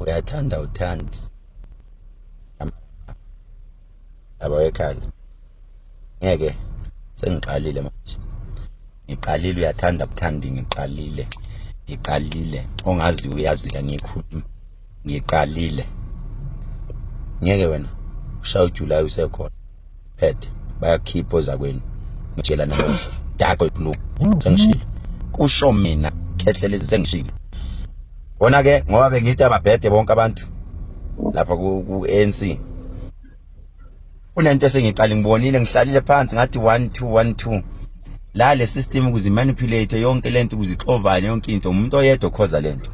uyathanda uthandi yabo ekhaya ngeke sengiqalile manje ngiqalile uyathanda uthandi ngiqalile ongazi uyazi ngikhuluma ngiqalile ngeke wena ushaya uJuly usekhona phethe bayakhipha ozakwenu ngitshela nabo dako blue sengishilo kusho mina khehlele sengishilo wona ke ngoba bengithi ababhede bonke abantu lapha ku ANC kunento esengiqala ngibonile ngihlalile phansi ngathi 1 2 1 2 la le system ukuzimanipulate yonke lento ukuzixovana yonke into umuntu oyedwa khoza lento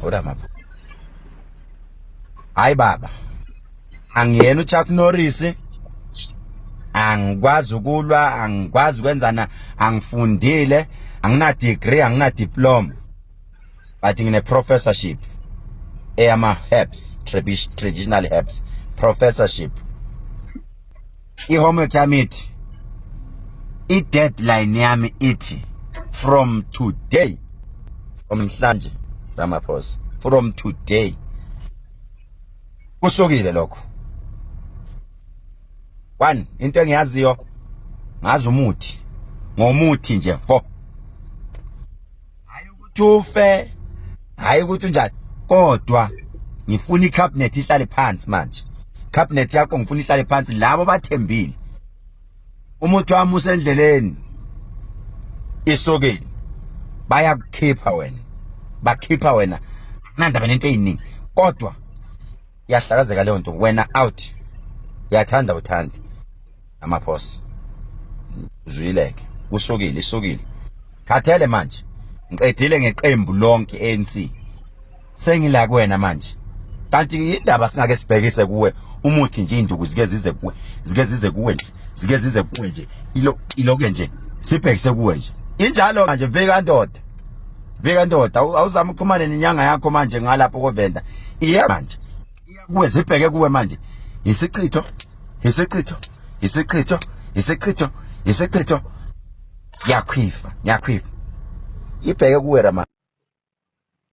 ora mapha hayi baba angiyena uChuck Norris angikwazi ukulwa angikwazi ukwenzana angifundile angina degree angina diploma but ngine professorship eyama herbs traditional herbs professorship ihomework yami i-deadline yami ithi from today from mhlanje Ramaphosa from today kusukile lokho one into engiyaziyo ngazi umuthi ngomuthi nje fo hayi ukuthi ufe hayi ukuthi unjani kodwa ngifuna icabinet ihlale phansi manje cabinet yakho ngifuna ihlale phansi labo bathembile umuthi wami usendleleni isokeli bayakukhipha wena nandaba nento eyiningi kodwa yahlakazeka leyo nto wena out uyathanda uthandi Ramaphosa uzwileke isokile khathele manje ngiqedile ngeqembu lonke ANC sengila kuwena manje kanti indaba singake sibhekise kuwe umuthi nje induku zike zize kuwe nje iloke nje sibhekise kuwe nje injalo manje veka ndoda awuzama ukuxhumana nenyanga yakho manje ngalapho kovenda iye manje kuwe zibheke kuwe manje isichitho yakhwifa ibheke kuwe Rama